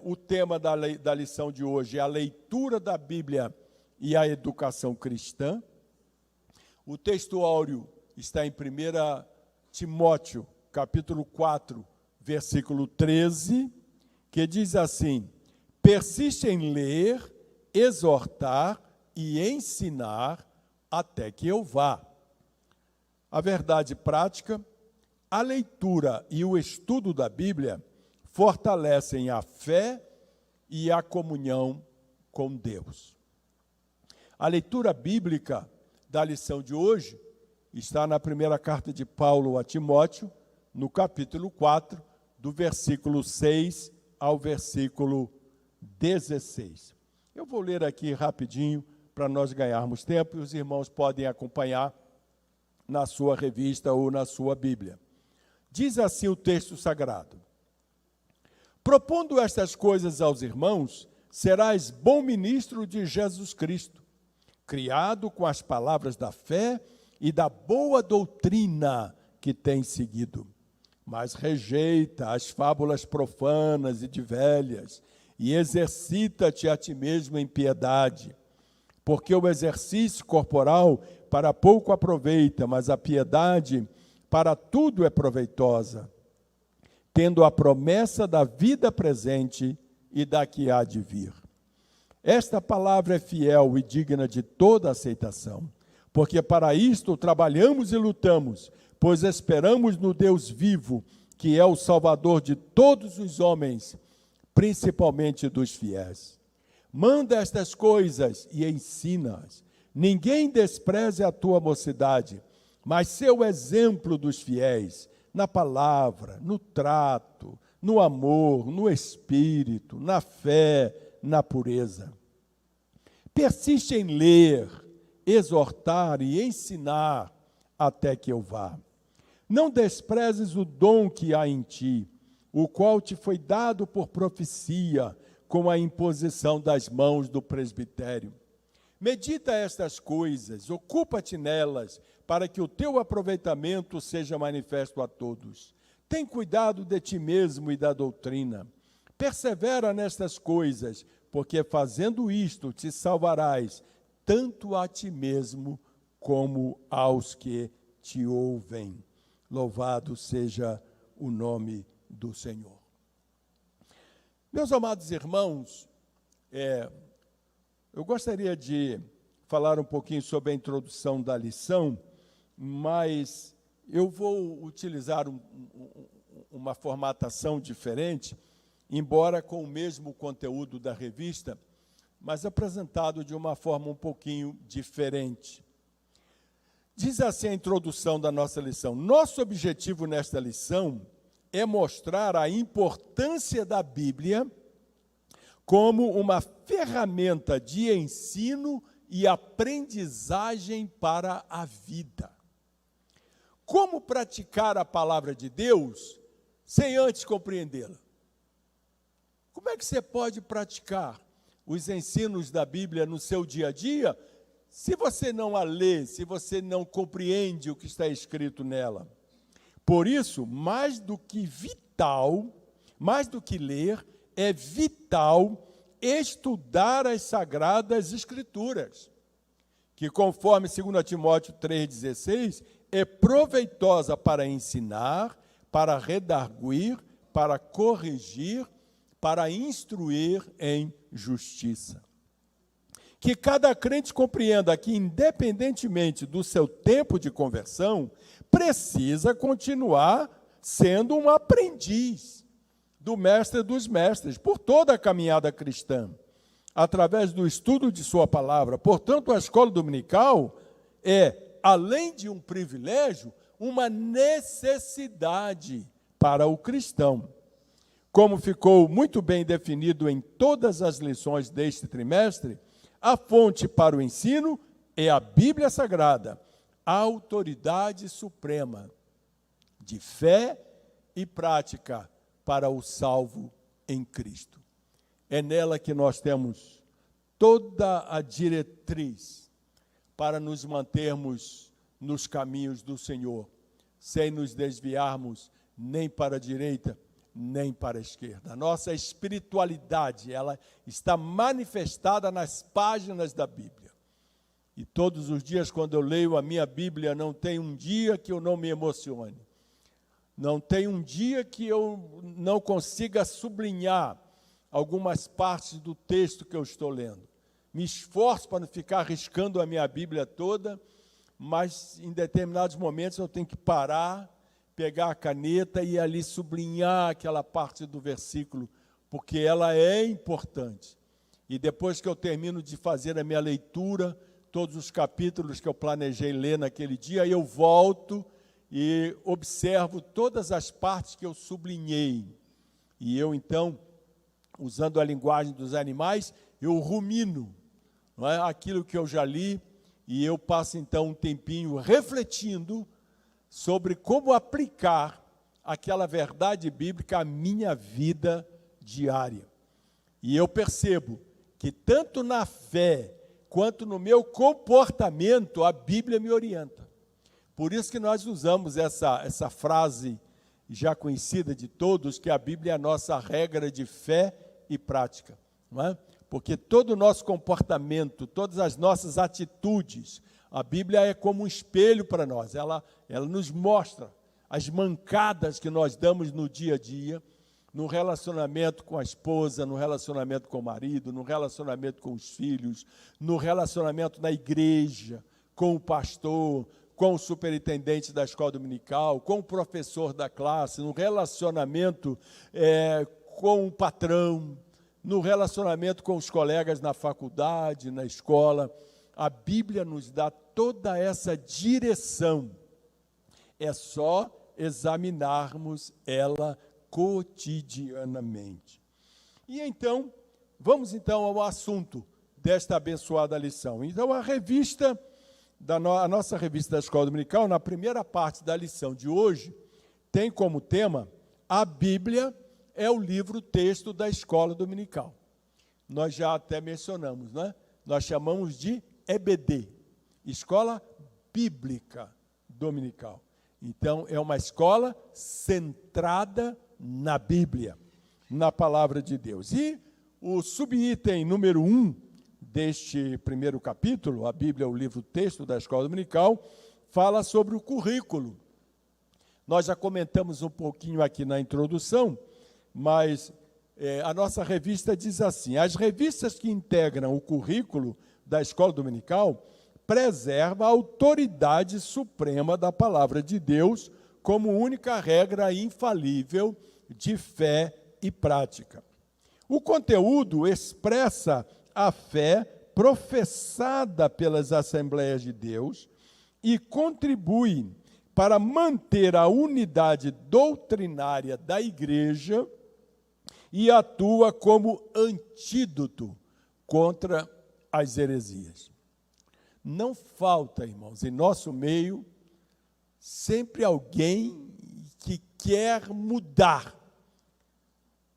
o tema da lição de hoje é a leitura da Bíblia e a educação cristã. O texto áureo está em 1 Timóteo, capítulo 4, versículo 13, que diz assim: persiste em ler, exortar e ensinar até que eu vá. A verdade prática, a leitura e o estudo da Bíblia fortalecem a fé e a comunhão com Deus. A leitura bíblica da lição de hoje está na primeira carta de Paulo a Timóteo, no capítulo 4, do versículo 6 ao versículo 16. Eu vou ler aqui rapidinho para nós ganharmos tempo e os irmãos podem acompanhar na sua revista ou na sua Bíblia. Diz assim o texto sagrado: propondo estas coisas aos irmãos, serás bom ministro de Jesus Cristo, criado com as palavras da fé e da boa doutrina que tens seguido. Mas rejeita as fábulas profanas e de velhas, e exercita-te a ti mesmo em piedade, porque o exercício corporal para pouco aproveita, mas a piedade para tudo é proveitosa, tendo a promessa da vida presente e da que há de vir. Esta palavra é fiel e digna de toda aceitação, porque para isto trabalhamos e lutamos, pois esperamos no Deus vivo, que é o Salvador de todos os homens, principalmente dos fiéis. Manda estas coisas e ensina-as. Ninguém despreze a tua mocidade, mas seu exemplo dos fiéis, na palavra, no trato, no amor, no espírito, na fé, na pureza. Persiste em ler, exortar e ensinar até que eu vá. Não desprezes o dom que há em ti, o qual te foi dado por profecia, com a imposição das mãos do presbitério. Medita estas coisas, ocupa-te nelas, para que o teu aproveitamento seja manifesto a todos. Tem cuidado de ti mesmo e da doutrina. Persevera nestas coisas, porque fazendo isto te salvarás, tanto a ti mesmo como aos que te ouvem. Louvado seja o nome do Senhor. Meus amados irmãos, eu gostaria de falar um pouquinho sobre a introdução da lição, mas eu vou utilizar uma formatação diferente, embora com o mesmo conteúdo da revista, mas apresentado de uma forma um pouquinho diferente. Diz assim a introdução da nossa lição: nosso objetivo nesta lição é mostrar a importância da Bíblia como uma ferramenta de ensino e aprendizagem para a vida. Como praticar a palavra de Deus sem antes compreendê-la? Como é que você pode praticar os ensinos da Bíblia no seu dia a dia se você não a lê, se você não compreende o que está escrito nela? Por isso, mais do que ler, é vital estudar as Sagradas Escrituras, que, conforme 2 Timóteo 3,16, é proveitosa para ensinar, para redarguir, para corrigir, para instruir em justiça. Que cada crente compreenda que, independentemente do seu tempo de conversão, precisa continuar sendo um aprendiz do mestre dos mestres, por toda a caminhada cristã, através do estudo de sua palavra. Portanto, a escola dominical é, além de um privilégio, uma necessidade para o cristão. Como ficou muito bem definido em todas as lições deste trimestre, a fonte para o ensino é a Bíblia Sagrada, a autoridade suprema de fé e prática para o salvo em Cristo. É nela que nós temos toda a diretriz para nos mantermos nos caminhos do Senhor, sem nos desviarmos nem para a direita, nem para a esquerda. A nossa espiritualidade, ela está manifestada nas páginas da Bíblia. E todos os dias, quando eu leio a minha Bíblia, não tem um dia que eu não me emocione. Não tem um dia que eu não consiga sublinhar algumas partes do texto que eu estou lendo. Me esforço para não ficar riscando a minha Bíblia toda, mas em determinados momentos eu tenho que parar, pegar a caneta e ali sublinhar aquela parte do versículo, porque ela é importante. E depois que eu termino de fazer a minha leitura, todos os capítulos que eu planejei ler naquele dia, eu volto e observo todas as partes que eu sublinhei. E eu, então, usando a linguagem dos animais, eu rumino, não é, aquilo que eu já li, e eu passo, então, um tempinho refletindo sobre como aplicar aquela verdade bíblica à minha vida diária. E eu percebo que tanto na fé quanto no meu comportamento, a Bíblia me orienta. Por isso que nós usamos essa frase já conhecida de todos, que a Bíblia é a nossa regra de fé e prática. Não é? Porque todo o nosso comportamento, todas as nossas atitudes, a Bíblia é como um espelho para nós. Ela nos mostra as mancadas que nós damos no dia a dia, no relacionamento com a esposa, no relacionamento com o marido, no relacionamento com os filhos, no relacionamento na igreja, com o pastor, com o superintendente da escola dominical, com o professor da classe, no relacionamento com o patrão, no relacionamento com os colegas na faculdade, na escola. A Bíblia nos dá toda essa direção. É só examinarmos ela cotidianamente. E então, vamos então ao assunto desta abençoada lição. Então, a nossa revista da Escola Dominical, na primeira parte da lição de hoje, tem como tema: a Bíblia é o livro-texto da Escola Dominical. Nós já até mencionamos, né? Nós chamamos de EBD, Escola Bíblica Dominical. Então, é uma escola centrada na Bíblia, na Palavra de Deus. E o subitem número 1 deste primeiro capítulo, a Bíblia é o livro-texto da Escola Dominical, fala sobre o currículo. Nós já comentamos um pouquinho aqui na introdução, mas a nossa revista diz assim: as revistas que integram o currículo da Escola Dominical preservam a autoridade suprema da Palavra de Deus como única regra infalível de fé e prática. O conteúdo expressa a fé professada pelas Assembleias de Deus e contribui para manter a unidade doutrinária da Igreja e atua como antídoto contra as heresias. Não falta, irmãos, em nosso meio, sempre alguém que quer mudar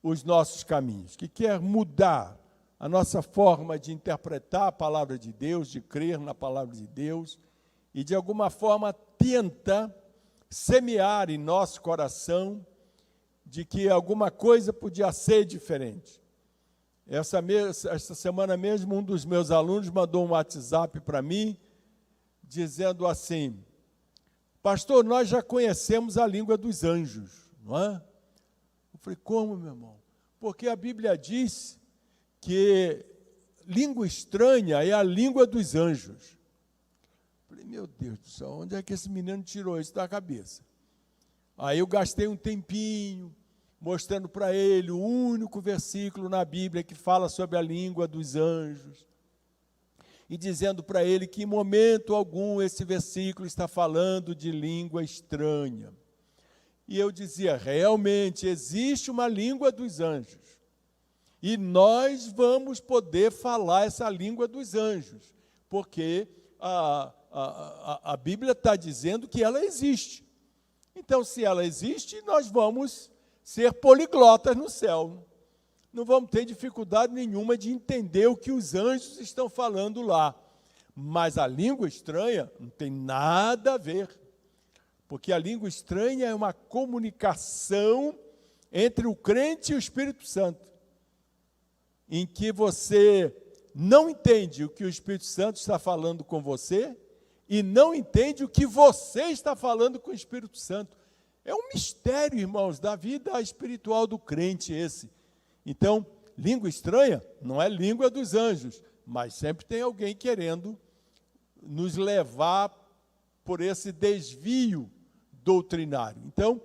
os nossos caminhos, que quer mudar a nossa forma de interpretar a palavra de Deus, de crer na palavra de Deus, e de alguma forma tenta semear em nosso coração de que alguma coisa podia ser diferente. Essa semana mesmo, um dos meus alunos mandou um WhatsApp para mim, dizendo assim: pastor, nós já conhecemos a língua dos anjos, não é? Eu falei: como, meu irmão? Porque a Bíblia diz que língua estranha é a língua dos anjos. Eu falei: meu Deus do céu, onde é que esse menino tirou isso da cabeça? Aí eu gastei um tempinho mostrando para ele o único versículo na Bíblia que fala sobre a língua dos anjos, e dizendo para ele que em momento algum esse versículo está falando de língua estranha. E eu dizia: realmente existe uma língua dos anjos, e nós vamos poder falar essa língua dos anjos, porque a Bíblia está dizendo que ela existe. Então, se ela existe, nós vamos ser poliglotas no céu. Não vamos ter dificuldade nenhuma de entender o que os anjos estão falando lá. Mas a língua estranha não tem nada a ver, porque a língua estranha é uma comunicação entre o crente e o Espírito Santo, em que você não entende o que o Espírito Santo está falando com você e não entende o que você está falando com o Espírito Santo. É um mistério, irmãos, da vida espiritual do crente esse. Então, língua estranha não é língua dos anjos, mas sempre tem alguém querendo nos levar por esse desvio doutrinário. Então,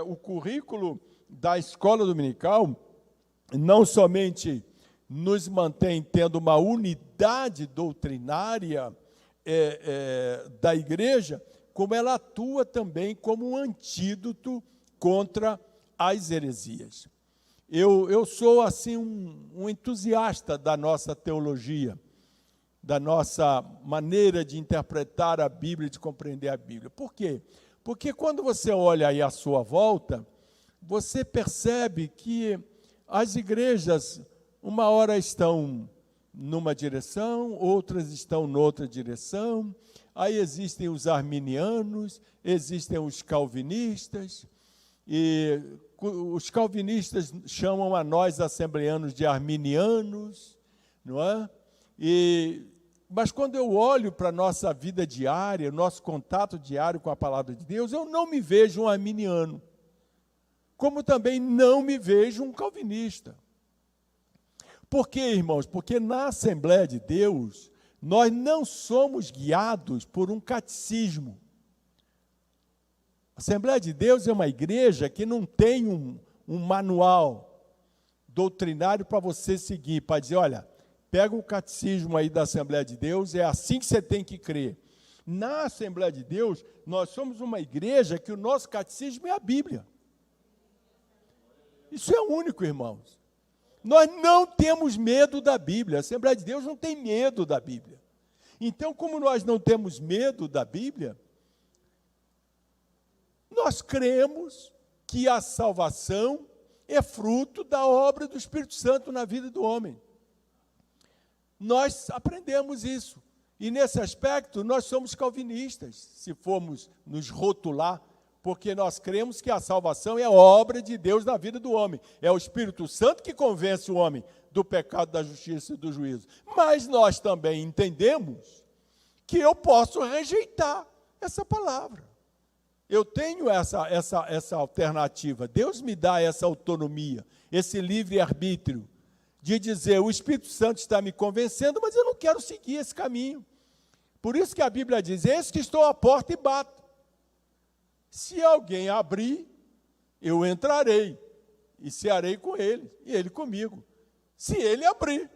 o currículo da escola dominical não somente nos mantém tendo uma unidade doutrinária da igreja, como ela atua também como um antídoto contra as heresias. Eu sou, assim, um entusiasta da nossa teologia, da nossa maneira de interpretar a Bíblia, de compreender a Bíblia. Por quê? Porque quando você olha aí à sua volta, você percebe que as igrejas, uma hora estão numa direção, outras estão noutra direção. Aí existem os arminianos, existem os calvinistas, e os calvinistas chamam a nós assembleanos de arminianos, não é? Mas quando eu olho para a nossa vida diária, nosso contato diário com a palavra de Deus, eu não me vejo um arminiano, como também não me vejo um calvinista. Por quê, irmãos? Porque na Assembleia de Deus, nós não somos guiados por um catecismo. A Assembleia de Deus é uma igreja que não tem um manual doutrinário para você seguir, para dizer, olha, pega o catecismo aí da Assembleia de Deus, é assim que você tem que crer. Na Assembleia de Deus, nós somos uma igreja que o nosso catecismo é a Bíblia. Isso é único, irmãos. Nós não temos medo da Bíblia. A Assembleia de Deus não tem medo da Bíblia. Então, como nós não temos medo da Bíblia, nós cremos que a salvação é fruto da obra do Espírito Santo na vida do homem. Nós aprendemos isso. E, nesse aspecto, nós somos calvinistas, se formos nos rotular, porque nós cremos que a salvação é a obra de Deus na vida do homem. É o Espírito Santo que convence o homem do pecado, da justiça e do juízo. Mas nós também entendemos que eu posso rejeitar essa palavra. Eu tenho essa alternativa. Deus me dá essa autonomia, esse livre-arbítrio, de dizer, o Espírito Santo está me convencendo, mas eu não quero seguir esse caminho. Por isso que a Bíblia diz, eis que estou à porta e bato. Se alguém abrir, eu entrarei, e cearei com ele, e ele comigo. Se ele abrir.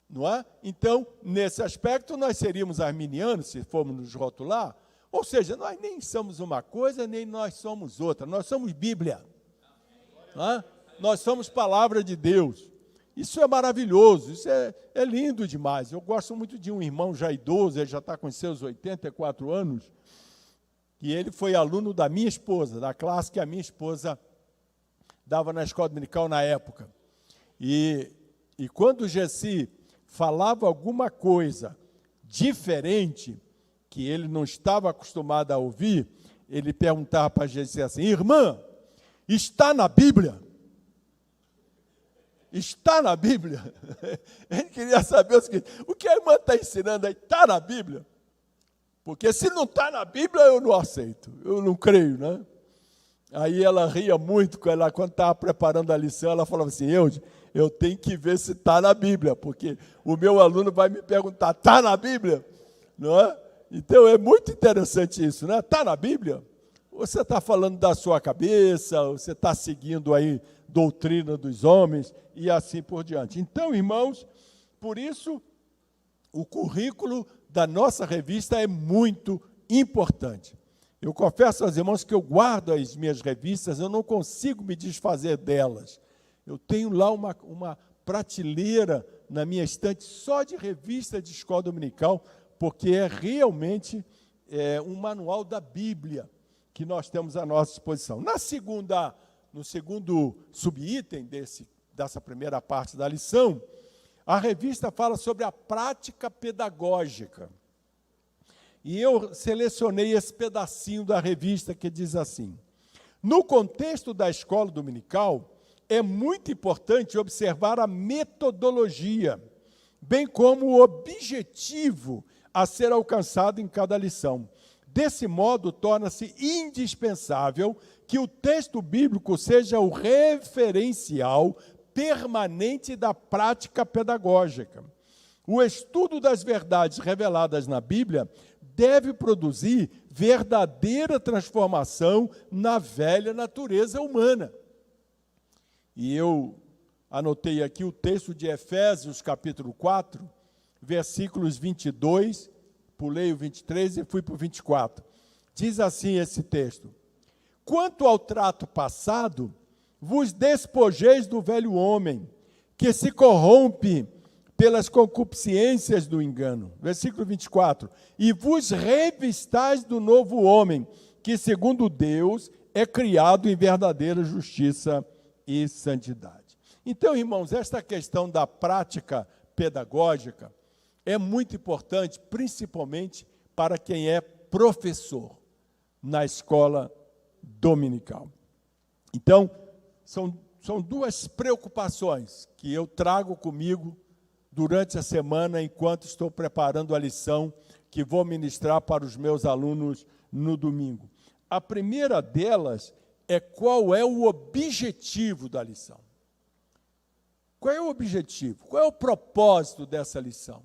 Não é? Então, nesse aspecto, nós seríamos arminianos, se formos nos rotular. Ou seja, nós nem somos uma coisa, nem nós somos outra. Nós somos Bíblia. Não é? Nós somos palavra de Deus. Isso é maravilhoso, isso é lindo demais. Eu gosto muito de um irmão já idoso, ele já está com seus 84 anos, e ele foi aluno da minha esposa, da classe que a minha esposa dava na escola dominical na época. E quando o Gessi falava alguma coisa diferente, que ele não estava acostumado a ouvir, ele perguntava para a Gessi assim, irmã, está na Bíblia? Está na Bíblia? Ele queria saber o seguinte, o que a irmã está ensinando aí, está na Bíblia? Porque se não está na Bíblia, eu não aceito, eu não creio, né? Aí ela ria muito, quando estava preparando a lição, ela falava assim, eu tenho que ver se está na Bíblia, porque o meu aluno vai me perguntar, está na Bíblia? Não é? Então, é muito interessante isso, né? Está na Bíblia? Você está falando da sua cabeça, você está seguindo aí doutrina dos homens e assim por diante. Então, irmãos, por isso, o currículo da nossa revista é muito importante. Eu confesso aos irmãos que eu guardo as minhas revistas, eu não consigo me desfazer delas. Eu tenho lá uma prateleira na minha estante só de revista de escola dominical, porque é realmente um manual da Bíblia que nós temos à nossa disposição. No segundo subitem dessa primeira parte da lição, a revista fala sobre a prática pedagógica. E eu selecionei esse pedacinho da revista que diz assim, No contexto da escola dominical, é muito importante observar a metodologia, bem como o objetivo a ser alcançado em cada lição. Desse modo, torna-se indispensável que o texto bíblico seja o referencial permanente da prática pedagógica. O estudo das verdades reveladas na Bíblia deve produzir verdadeira transformação na velha natureza humana. E eu anotei aqui o texto de Efésios, capítulo 4, versículos 22, pulei o 23 e fui para o 24. Diz assim esse texto: quanto ao trato passado, vos despojeis do velho homem, que se corrompe pelas concupiscências do engano. Versículo 24. E vos revistais do novo homem, que segundo Deus é criado em verdadeira justiça e santidade. Então, irmãos, esta questão da prática pedagógica é muito importante, principalmente para quem é professor na escola dominical. Então, são duas preocupações que eu trago comigo durante a semana, enquanto estou preparando a lição que vou ministrar para os meus alunos no domingo. A primeira delas é qual é o objetivo da lição. Qual é o objetivo? Qual é o propósito dessa lição?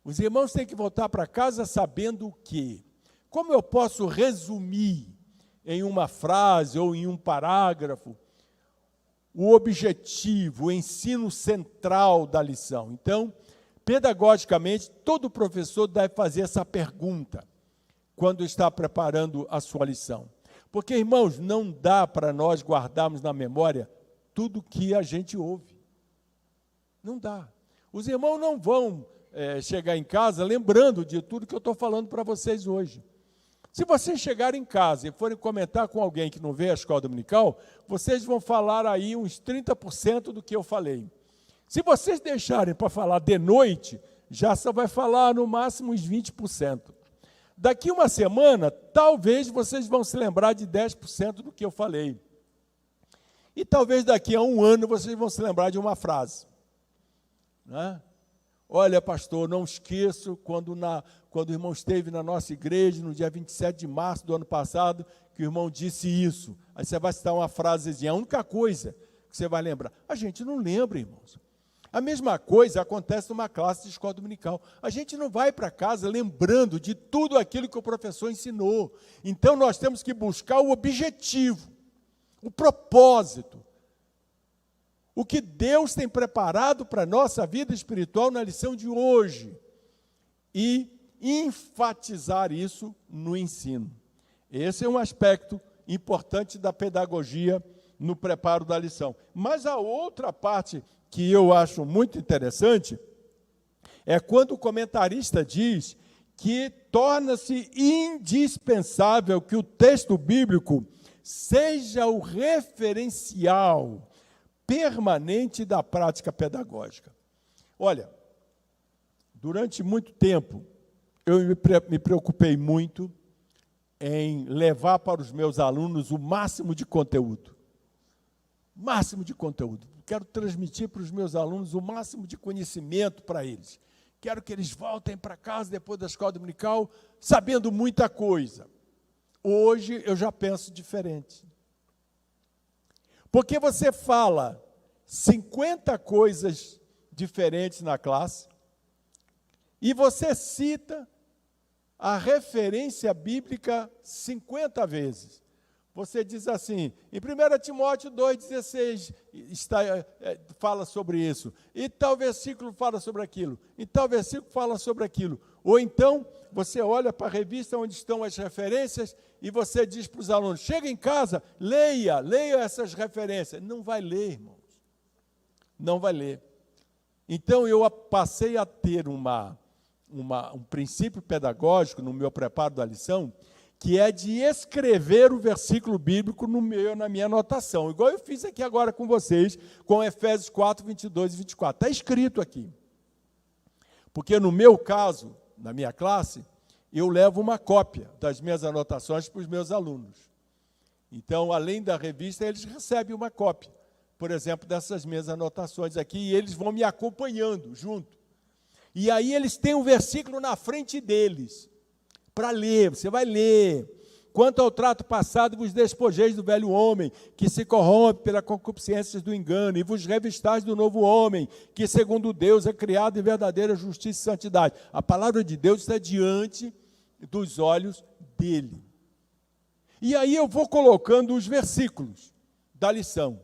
Os irmãos têm que voltar para casa sabendo o quê? Como eu posso resumir em uma frase ou em um parágrafo o objetivo, o ensino central da lição? Então, pedagogicamente, todo professor deve fazer essa pergunta quando está preparando a sua lição. Porque, irmãos, não dá para nós guardarmos na memória tudo que a gente ouve. Não dá. Os irmãos não vão chegar em casa lembrando de tudo que eu estou falando para vocês hoje. Se vocês chegarem em casa e forem comentar com alguém que não vê a escola dominical, vocês vão falar aí uns 30% do que eu falei. Se vocês deixarem para falar de noite, já só vai falar no máximo uns 20%. Daqui uma semana, talvez vocês vão se lembrar de 10% do que eu falei. E talvez daqui a um ano vocês vão se lembrar de uma frase. Né? Olha, pastor, não esqueço quando o irmão esteve na nossa igreja, no dia 27 de março do ano passado, que o irmão disse isso. Aí você vai citar uma frasezinha, a única coisa que você vai lembrar. A gente não lembra, irmãos. A mesma coisa acontece numa classe de escola dominical. A gente não vai para casa lembrando de tudo aquilo que o professor ensinou. Então, nós temos que buscar o objetivo, o propósito, o que Deus tem preparado para a nossa vida espiritual na lição de hoje e enfatizar isso no ensino. Esse é um aspecto importante da pedagogia no preparo da lição. Mas a outra parte que eu acho muito interessante é quando o comentarista diz que torna-se indispensável que o texto bíblico seja o referencial permanente da prática pedagógica. Olha, durante muito tempo, eu me preocupei muito em levar para os meus alunos o máximo de conteúdo. Máximo de conteúdo. Quero transmitir para os meus alunos o máximo de conhecimento para eles. Quero que eles voltem para casa depois da escola dominical sabendo muita coisa. Hoje eu já penso diferente. Porque você fala 50 coisas diferentes na classe e você cita a referência bíblica 50 vezes. Você diz assim, em 1 Timóteo 2,16 fala sobre isso, e tal versículo fala sobre aquilo, e tal versículo fala sobre aquilo. Ou então, você olha para a revista onde estão as referências e você diz para os alunos, chega em casa, leia essas referências. Não vai ler, irmãos. Não vai ler. Então, eu passei a ter um princípio pedagógico no meu preparo da lição, que é de escrever o versículo bíblico na minha anotação, igual eu fiz aqui agora com vocês, com Efésios 4, 22 e 24. Está escrito aqui. Porque no meu caso, na minha classe, eu levo uma cópia das minhas anotações para os meus alunos. Então, além da revista, eles recebem uma cópia, por exemplo, dessas minhas anotações aqui, e eles vão me acompanhando junto. E aí eles têm um versículo na frente deles, para ler, você vai ler. Quanto ao trato passado, vos despojeis do velho homem, que se corrompe pela concupiscência do engano, e vos revistais do novo homem, que segundo Deus é criado em verdadeira justiça e santidade. A palavra de Deus está diante dos olhos dele. E aí eu vou colocando os versículos da lição.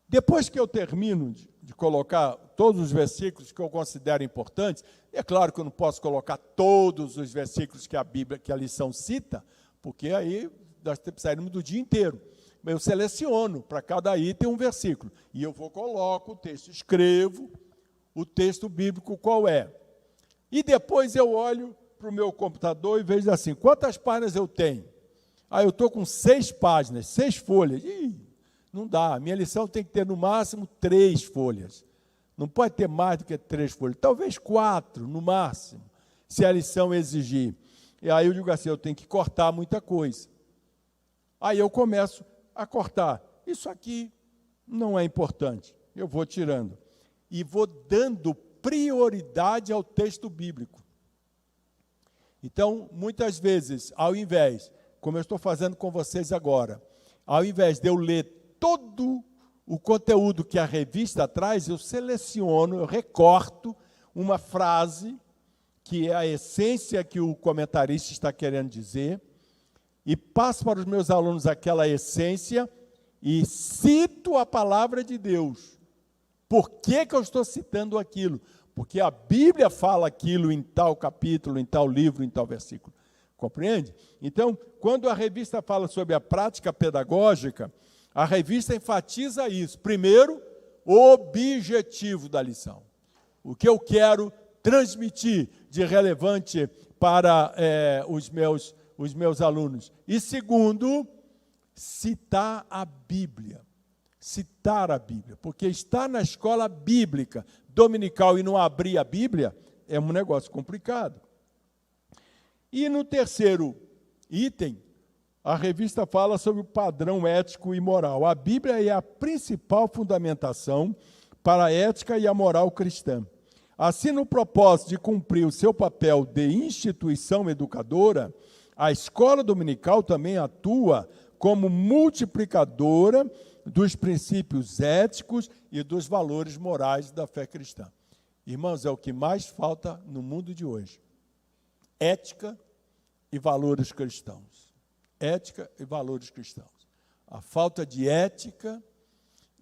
Depois que eu termino de colocar todos os versículos que eu considero importantes, é claro que eu não posso colocar todos os versículos que a lição cita, porque aí nós precisaríamos do dia inteiro. Eu seleciono para cada item um versículo. E eu coloco o texto, escrevo o texto bíblico qual é. E depois eu olho para o meu computador e vejo assim, quantas páginas eu tenho? Eu estou com 6 páginas, 6 folhas. Não dá, a minha lição tem que ter no máximo 3 folhas. Não pode ter mais do que 3 folhas, talvez 4 no máximo, se a lição exigir. E aí eu digo assim, eu tenho que cortar muita coisa. Aí eu começo a cortar. Isso aqui não é importante, eu vou tirando. E vou dando prioridade ao texto bíblico. Então, muitas vezes, ao invés, como eu estou fazendo com vocês agora, ao invés de eu ler todo o conteúdo que a revista traz, eu seleciono, eu recorto uma frase, que é a essência que o comentarista está querendo dizer, e passo para os meus alunos aquela essência e cito a palavra de Deus. Por que eu estou citando aquilo? Porque a Bíblia fala aquilo em tal capítulo, em tal livro, em tal versículo. Compreende? Então, quando a revista fala sobre a prática pedagógica, a revista enfatiza isso. Primeiro, o objetivo da lição. O que eu quero transmitir de relevante para os meus alunos. E segundo, citar a Bíblia. Citar a Bíblia. Porque estar na escola bíblica dominical e não abrir a Bíblia é um negócio complicado. E no terceiro item, a revista fala sobre o padrão ético e moral. A Bíblia é a principal fundamentação para a ética e a moral cristã. Assim, no propósito de cumprir o seu papel de instituição educadora, a escola dominical também atua como multiplicadora dos princípios éticos e dos valores morais da fé cristã. Irmãos, é o que mais falta no mundo de hoje. Ética e valores cristãos. Ética e valores cristãos. A falta de ética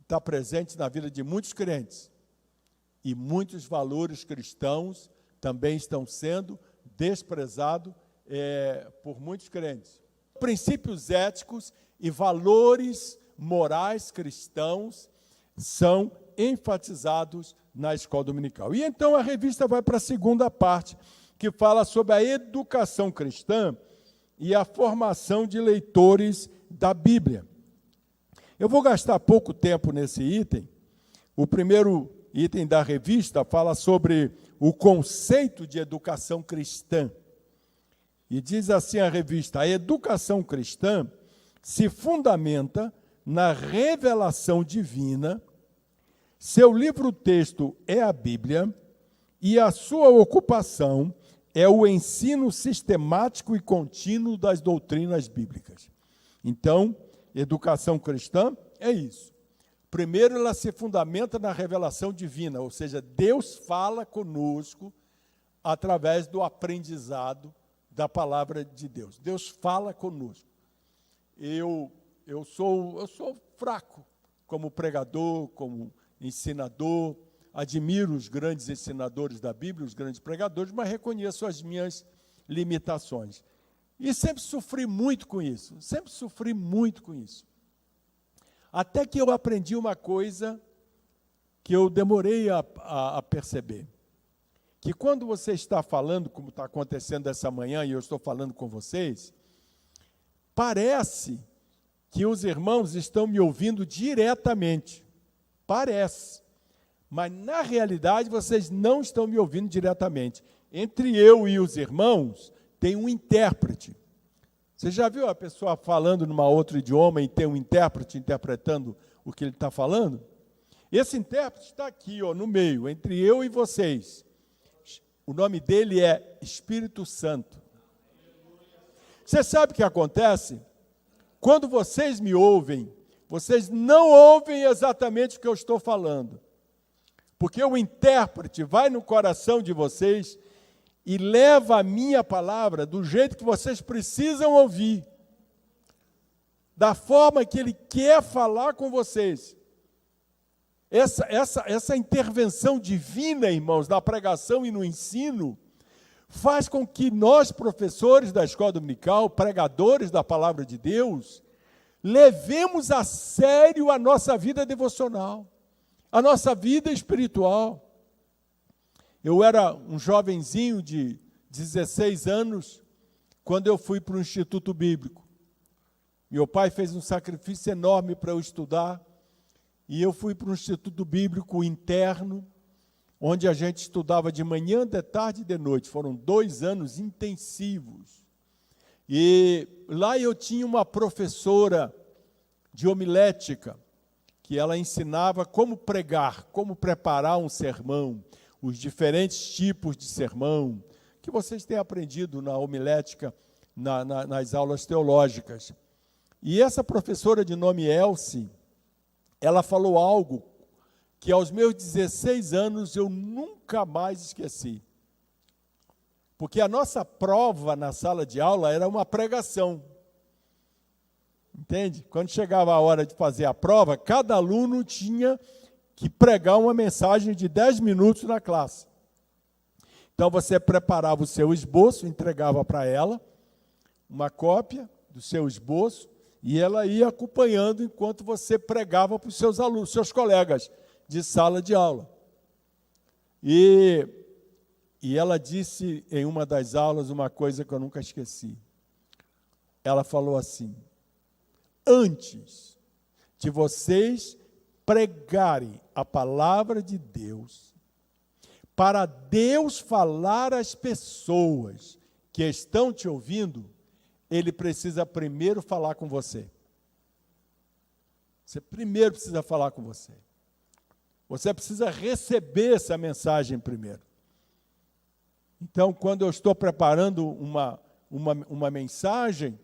está presente na vida de muitos crentes. E muitos valores cristãos também estão sendo desprezados por muitos crentes. Princípios éticos e valores morais cristãos são enfatizados na escola dominical. E então a revista vai para a segunda parte, que fala sobre a educação cristã e a formação de leitores da Bíblia. Eu vou gastar pouco tempo nesse item. O primeiro item da revista fala sobre o conceito de educação cristã. E diz assim a revista: a educação cristã se fundamenta na revelação divina, seu livro-texto é a Bíblia, e a sua ocupação é o ensino sistemático e contínuo das doutrinas bíblicas. Então, educação cristã é isso. Primeiro, ela se fundamenta na revelação divina, ou seja, Deus fala conosco através do aprendizado da palavra de Deus. Deus fala conosco. Eu sou fraco como pregador, como ensinador, admiro os grandes ensinadores da Bíblia, os grandes pregadores, mas reconheço as minhas limitações. E sempre sofri muito com isso, Até que eu aprendi uma coisa que eu demorei a perceber. Que quando você está falando, como está acontecendo essa manhã, e eu estou falando com vocês, parece que os irmãos estão me ouvindo diretamente. Parece. Mas, na realidade, vocês não estão me ouvindo diretamente. Entre eu e os irmãos, tem um intérprete. Você já viu a pessoa falando num outro idioma e tem um intérprete interpretando o que ele está falando? Esse intérprete está aqui, ó, no meio, entre eu e vocês. O nome dele é Espírito Santo. Você sabe o que acontece? Quando vocês me ouvem, vocês não ouvem exatamente o que eu estou falando. Porque o intérprete vai no coração de vocês e leva a minha palavra do jeito que vocês precisam ouvir. Da forma que ele quer falar com vocês. Essa intervenção divina, irmãos, na pregação e no ensino, faz com que nós, professores da escola dominical, pregadores da palavra de Deus, levemos a sério a nossa vida devocional, a nossa vida espiritual. Eu era um jovenzinho de 16 anos, quando eu fui para o Instituto Bíblico. Meu pai fez um sacrifício enorme para eu estudar, e eu fui para um Instituto Bíblico interno, onde a gente estudava de manhã, de tarde e de noite. Foram 2 anos intensivos. E lá eu tinha uma professora de homilética, que ela ensinava como pregar, como preparar um sermão, os diferentes tipos de sermão, que vocês têm aprendido na homilética, nas aulas teológicas. E essa professora de nome Elsie, ela falou algo que aos meus 16 anos eu nunca mais esqueci. Porque a nossa prova na sala de aula era uma pregação. Entende? Quando chegava a hora de fazer a prova, cada aluno tinha que pregar uma mensagem de 10 minutos na classe. Então você preparava o seu esboço, entregava para ela uma cópia do seu esboço, e ela ia acompanhando enquanto você pregava para os seus alunos, seus colegas de sala de aula. E ela disse em uma das aulas uma coisa que eu nunca esqueci. Ela falou assim: antes de vocês pregarem a palavra de Deus, para Deus falar às pessoas que estão te ouvindo, Ele precisa primeiro falar com você. Você primeiro precisa falar com você. Você precisa receber essa mensagem primeiro. Então, quando eu estou preparando uma mensagem,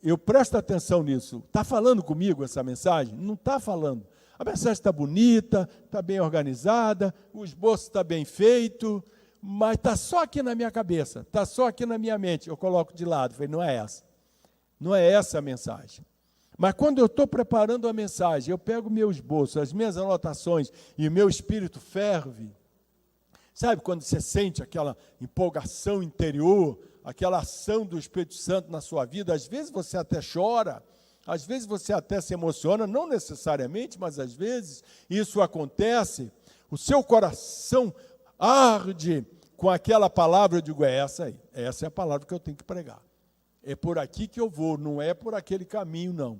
eu presto atenção nisso. Está falando comigo essa mensagem? Não está falando. A mensagem está bonita, está bem organizada, o esboço está bem feito, mas está só aqui na minha cabeça, está só aqui na minha mente. Eu coloco de lado, falei, não é essa. Não é essa a mensagem. Mas quando eu estou preparando a mensagem, eu pego o meu esboço, as minhas anotações, e o meu espírito ferve. Sabe quando você sente aquela empolgação interior, aquela ação do Espírito Santo na sua vida? Às vezes você até chora, às vezes você até se emociona, não necessariamente, mas às vezes isso acontece. O seu coração arde com aquela palavra. Eu digo, é essa aí, essa é a palavra que eu tenho que pregar. É por aqui que eu vou, não é por aquele caminho, não.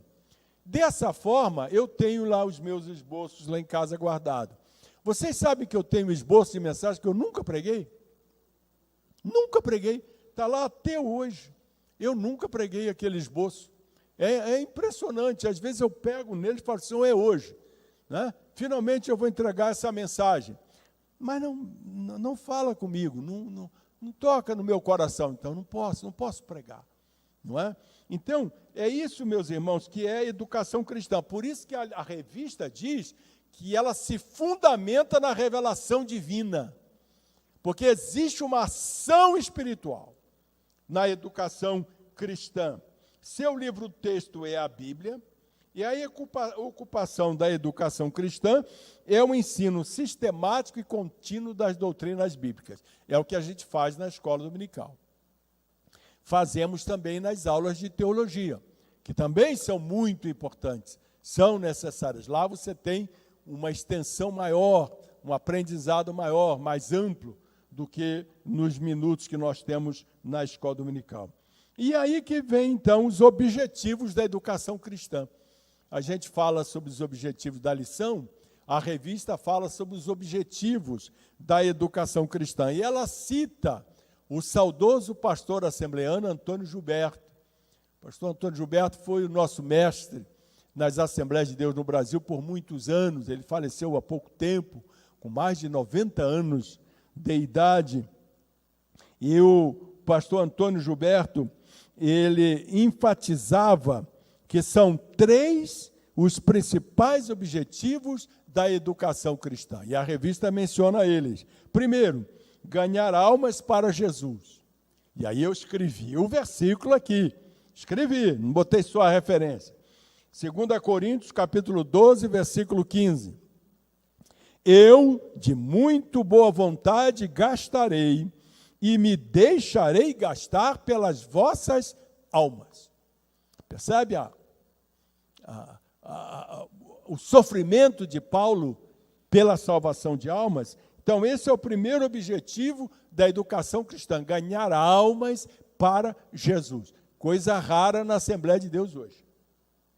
Dessa forma, eu tenho lá os meus esboços lá em casa guardados. Vocês sabem que eu tenho esboço de mensagem que eu nunca preguei? Nunca preguei. Está lá até hoje. Eu nunca preguei aquele esboço. É impressionante. Às vezes eu pego nele e falo assim, é hoje. Né? Finalmente eu vou entregar essa mensagem. Mas não fala comigo, não toca no meu coração. Então não posso pregar. Não é? Então, é isso, meus irmãos, que é educação cristã. Por isso que a revista diz que ela se fundamenta na revelação divina. Porque existe uma ação espiritual na educação cristã. Seu livro-texto é a Bíblia, e a ocupação da educação cristã é o ensino sistemático e contínuo das doutrinas bíblicas. É o que a gente faz na escola dominical. Fazemos também nas aulas de teologia, que também são muito importantes, são necessárias. Lá você tem uma extensão maior, um aprendizado maior, mais amplo do que nos minutos que nós temos na escola dominical. E aí que vem, então, os objetivos da educação cristã. A gente fala sobre os objetivos da lição, a revista fala sobre os objetivos da educação cristã. E ela cita o saudoso pastor assembleano Antônio Gilberto. O pastor Antônio Gilberto foi o nosso mestre nas Assembleias de Deus no Brasil por muitos anos. Ele faleceu há pouco tempo, com mais de 90 anos de idade. E o pastor Antônio Gilberto, ele enfatizava que são 3 os principais objetivos da educação cristã. E a revista menciona eles. Primeiro, ganhar almas para Jesus. E aí eu escrevi o versículo aqui. Escrevi, não botei só a referência. 2 Coríntios, capítulo 12, versículo 15. Eu, de muito boa vontade, gastarei e me deixarei gastar pelas vossas almas. Percebe o sofrimento de Paulo pela salvação de almas? Então, esse é o primeiro objetivo da educação cristã, ganhar almas para Jesus. Coisa rara na Assembleia de Deus hoje.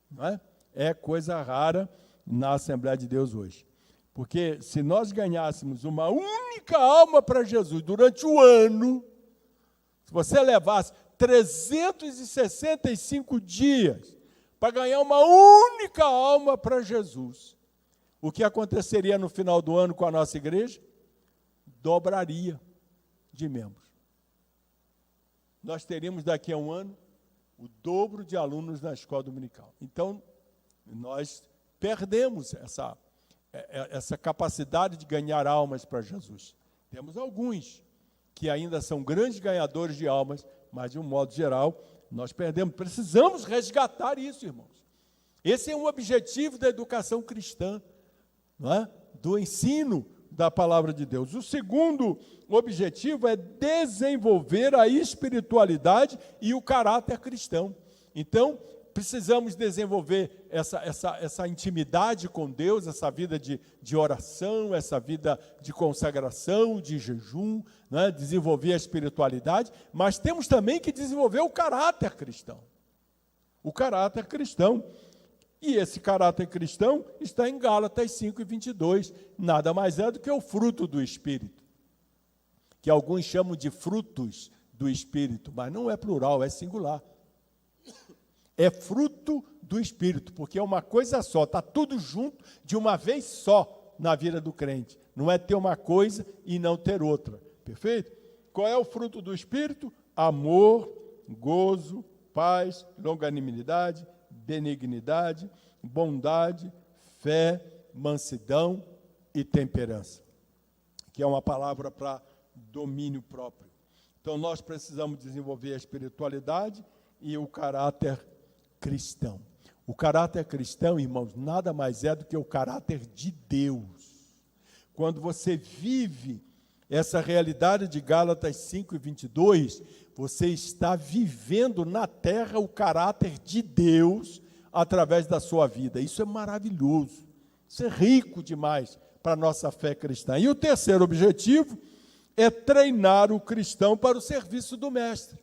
Não é? É coisa rara na Assembleia de Deus hoje. Porque se nós ganhássemos uma única alma para Jesus durante o ano, se você levasse 365 dias para ganhar uma única alma para Jesus, o que aconteceria no final do ano com a nossa igreja? Dobraria de membros. Nós teríamos daqui a um ano o dobro de alunos na escola dominical. Então, nós perdemos essa capacidade de ganhar almas para Jesus. Temos alguns que ainda são grandes ganhadores de almas, mas, de um modo geral, nós perdemos. Precisamos resgatar isso, irmãos. Esse é um objetivo da educação cristã, não é? Do ensino da palavra de Deus. O segundo objetivo é desenvolver a espiritualidade e o caráter cristão. Então, precisamos desenvolver essa intimidade com Deus, essa vida de oração, essa vida de consagração, de jejum, né? Desenvolver a espiritualidade, mas temos também que desenvolver o caráter cristão. O caráter cristão. E esse caráter cristão está em Gálatas 5:22. Nada mais é do que o fruto do Espírito, que alguns chamam de frutos do Espírito, mas não é plural, é singular. É fruto do Espírito, porque é uma coisa só, está tudo junto de uma vez só na vida do crente. Não é ter uma coisa e não ter outra, perfeito? Qual é o fruto do Espírito? Amor, gozo, paz, longanimidade, benignidade, bondade, fé, mansidão e temperança, que é uma palavra para domínio próprio. Então, nós precisamos desenvolver a espiritualidade e o caráter cristão. O caráter cristão, irmãos, nada mais é do que o caráter de Deus. Quando você vive essa realidade de Gálatas 5:22, você está vivendo na terra o caráter de Deus através da sua vida. Isso é maravilhoso, isso é rico demais para a nossa fé cristã. E o terceiro objetivo é treinar o cristão para o serviço do mestre.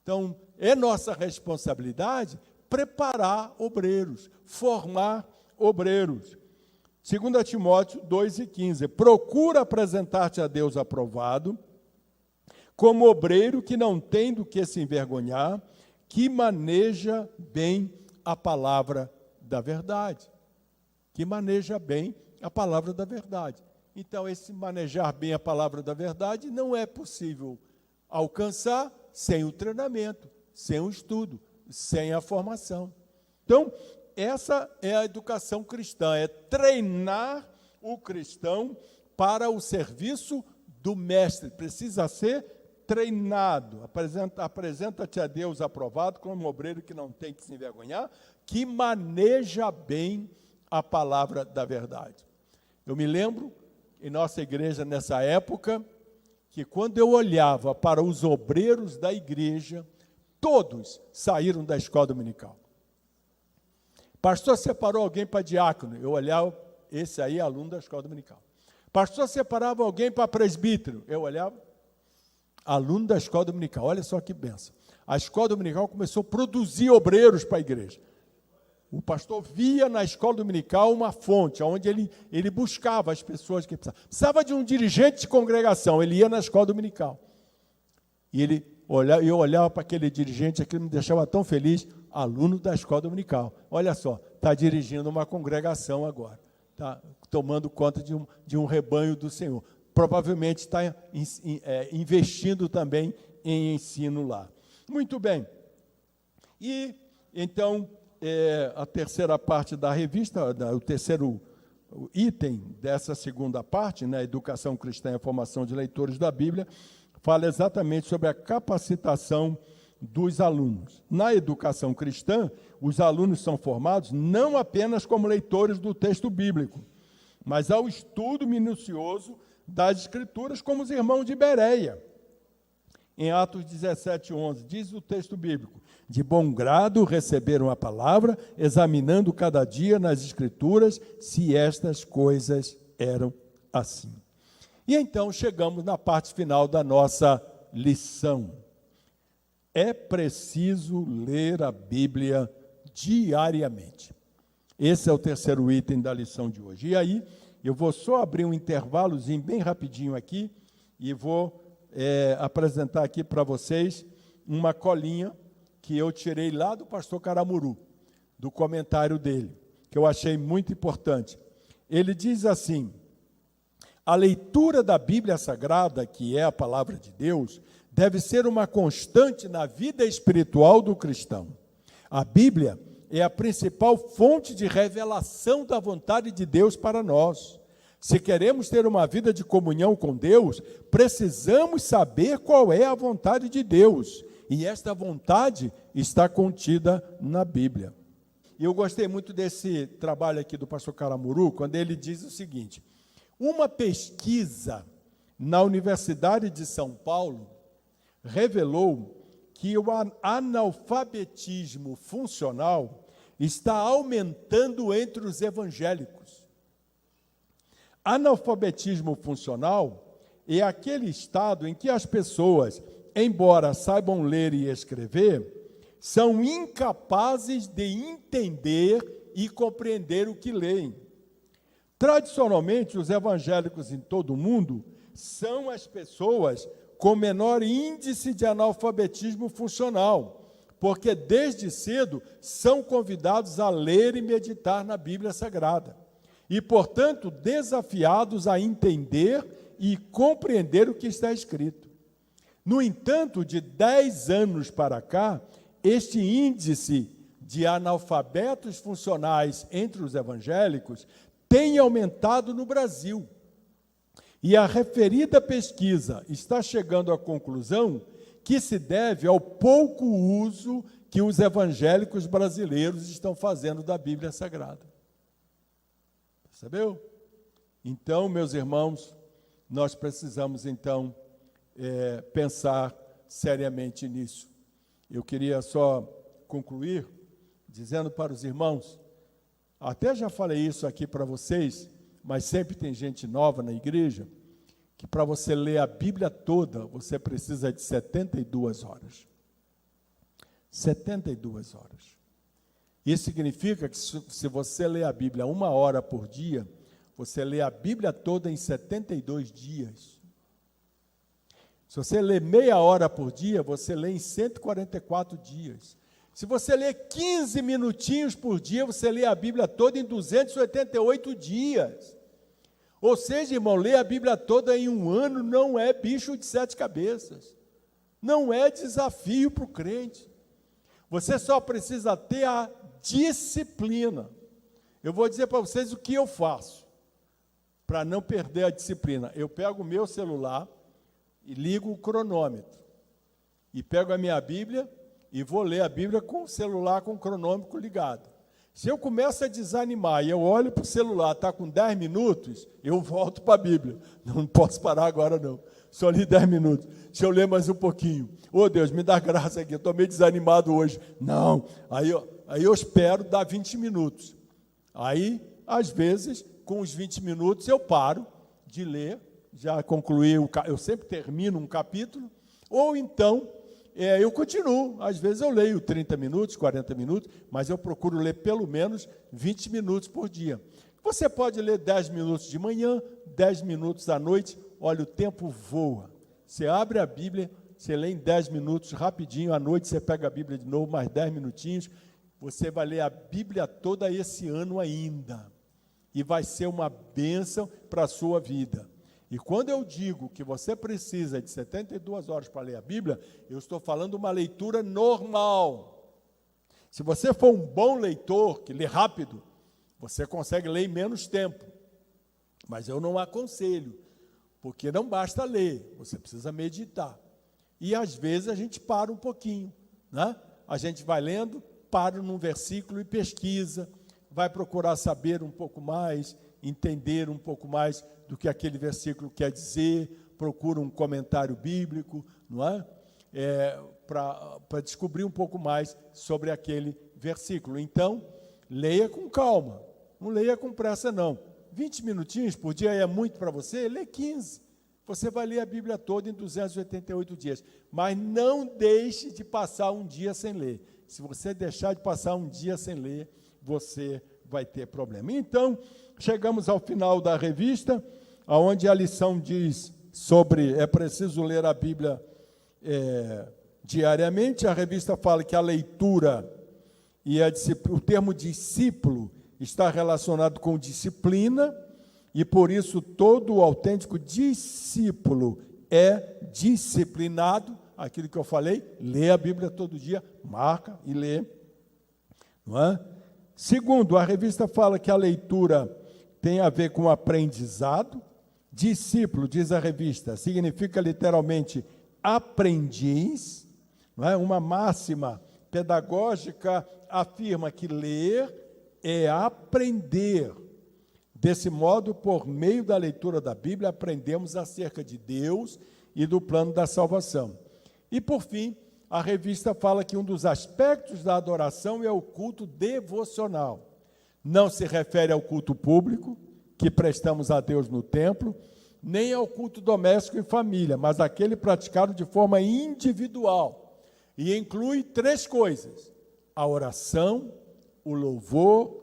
Então, é nossa responsabilidade preparar obreiros, formar obreiros. 2 Timóteo 2:15, procura apresentar-te a Deus aprovado, como obreiro que não tem do que se envergonhar, que maneja bem a palavra da verdade. Que maneja bem a palavra da verdade. Então, esse manejar bem a palavra da verdade não é possível alcançar sem o treinamento, sem o estudo, sem a formação. Então, essa é a educação cristã, é treinar o cristão para o serviço do mestre. Precisa ser treinado. Apresenta-te a Deus aprovado, como um obreiro que não tem que se envergonhar, que maneja bem a palavra da verdade. Eu me lembro, em nossa igreja, nessa época, que quando eu olhava para os obreiros da igreja, todos saíram da escola dominical. Pastor separou alguém para diácono, eu olhava, esse aí é aluno da escola dominical. Pastor separava alguém para presbítero, eu olhava, aluno da escola dominical. Olha só que bênção. A escola dominical começou a produzir obreiros para a igreja. O pastor via na escola dominical uma fonte, onde ele buscava as pessoas que precisavam. Precisava de um dirigente de congregação, ele ia na escola dominical. E eu olhava para aquele dirigente, aquilo me deixava tão feliz, aluno da escola dominical. Olha só, está dirigindo uma congregação agora, está tomando conta de um rebanho do Senhor. Provavelmente está investindo também em ensino lá. Muito bem. E, então, a terceira parte da revista, o terceiro item dessa segunda parte, né, Educação Cristã e a Formação de Leitores da Bíblia, fala exatamente sobre a capacitação dos alunos. Na educação cristã, os alunos são formados não apenas como leitores do texto bíblico, mas ao estudo minucioso das Escrituras, como os irmãos de Bereia. Em Atos 17:11, diz o texto bíblico: de bom grado receberam a palavra, examinando cada dia nas Escrituras se estas coisas eram assim. E então chegamos na parte final da nossa lição. É preciso ler a Bíblia diariamente. Esse é o terceiro item da lição de hoje. E aí, eu vou só abrir um intervalozinho bem rapidinho aqui e vou apresentar aqui para vocês uma colinha que eu tirei lá do pastor Caramuru, do comentário dele, que eu achei muito importante. Ele diz assim: a leitura da Bíblia Sagrada, que é a palavra de Deus, deve ser uma constante na vida espiritual do cristão. A Bíblia é a principal fonte de revelação da vontade de Deus para nós. Se queremos ter uma vida de comunhão com Deus, precisamos saber qual é a vontade de Deus. E esta vontade está contida na Bíblia. E eu gostei muito desse trabalho aqui do pastor Caramuru, quando ele diz o seguinte: uma pesquisa na Universidade de São Paulo revelou que o analfabetismo funcional está aumentando entre os evangélicos. Analfabetismo funcional é aquele estado em que as pessoas, embora saibam ler e escrever, são incapazes de entender e compreender o que leem. Tradicionalmente, os evangélicos em todo o mundo são as pessoas com menor índice de analfabetismo funcional, porque desde cedo são convidados a ler e meditar na Bíblia Sagrada, e, portanto, desafiados a entender e compreender o que está escrito. No entanto, de 10 anos para cá, este índice de analfabetos funcionais entre os evangélicos tem aumentado no Brasil. E a referida pesquisa está chegando à conclusão que se deve ao pouco uso que os evangélicos brasileiros estão fazendo da Bíblia Sagrada. Percebeu? Então, meus irmãos, nós precisamos, então, pensar seriamente nisso. Eu queria só concluir dizendo para os irmãos, até já falei isso aqui para vocês, mas sempre tem gente nova na igreja, que para você ler a Bíblia toda, você precisa de 72 horas. 72 horas. Isso significa que se você ler a Bíblia 1 hora por dia, você lê a Bíblia toda em 72 dias. Se você lê meia hora por dia, você lê em 144 dias. Se você lê 15 minutinhos por dia, você lê a Bíblia toda em 288 dias. Ou seja, irmão, ler a Bíblia toda em 1 ano não é bicho de 7 cabeças. Não é desafio para o crente. Você só precisa ter a disciplina. Eu vou dizer para vocês o que eu faço para não perder a disciplina. Eu pego o meu celular e ligo o cronômetro. E pego a minha Bíblia e vou ler a Bíblia com o celular com o cronômetro ligado. Se eu começo a desanimar e eu olho para o celular, está com 10 minutos, eu volto para a Bíblia. Não posso parar agora, não. Só li 10 minutos. Se eu ler mais um pouquinho. Ô Deus, me dá graça aqui, eu estou meio desanimado hoje. Não. Aí eu espero dar 20 minutos. Aí, às vezes, com os 20 minutos, eu paro de ler, já concluí, eu sempre termino um capítulo, ou então eu continuo. Às vezes eu leio 30 minutos, 40 minutos, mas eu procuro ler pelo menos 20 minutos por dia. Você pode ler 10 minutos de manhã, 10 minutos à noite, olha, o tempo voa. Você abre a Bíblia, você lê em 10 minutos, rapidinho, à noite você pega a Bíblia de novo, mais 10 minutinhos, você vai ler a Bíblia toda esse ano ainda, e vai ser uma bênção para a sua vida. E quando eu digo que você precisa de 72 horas para ler a Bíblia, eu estou falando uma leitura normal. Se você for um bom leitor, que lê rápido, você consegue ler em menos tempo. Mas eu não aconselho, porque não basta ler, você precisa meditar. E às vezes a gente para um pouquinho, né? A gente vai lendo, para num versículo e pesquisa, vai procurar saber um pouco mais, entender um pouco mais do que aquele versículo quer dizer, procura um comentário bíblico, não é? Para descobrir um pouco mais sobre aquele versículo. Então, leia com calma, não leia com pressa não. 20 minutinhos por dia é muito para você? Lê 15. Você vai ler a Bíblia toda em 288 dias. Mas não deixe de passar um dia sem ler. Se você deixar de passar um dia sem ler, você vai ter problema. Então, chegamos ao final da revista, onde a lição diz sobre é preciso ler a Bíblia diariamente. A revista fala que a leitura e o termo discípulo está relacionado com disciplina, e por isso todo autêntico discípulo é disciplinado. Aquilo que eu falei, lê a Bíblia todo dia, marca e lê, não é? Segundo, a revista fala que a leitura tem a ver com aprendizado. Discípulo, diz a revista, significa literalmente aprendiz, não é? Uma máxima pedagógica afirma que ler é aprender. Desse modo, por meio da leitura da Bíblia, aprendemos acerca de Deus e do plano da salvação. E, por fim, a revista fala que um dos aspectos da adoração é o culto devocional. Não se refere ao culto público, que prestamos a Deus no templo, nem ao culto doméstico em família, mas aquele praticado de forma individual. E inclui 3 coisas: a oração, o louvor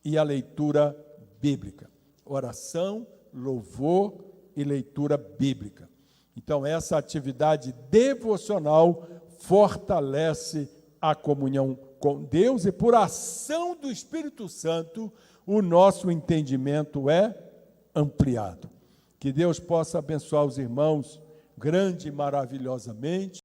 e a leitura bíblica. Oração, louvor e leitura bíblica. Então, essa atividade devocional fortalece a comunhão com Deus e, por ação do Espírito Santo, o nosso entendimento é ampliado. Que Deus possa abençoar os irmãos grande e maravilhosamente.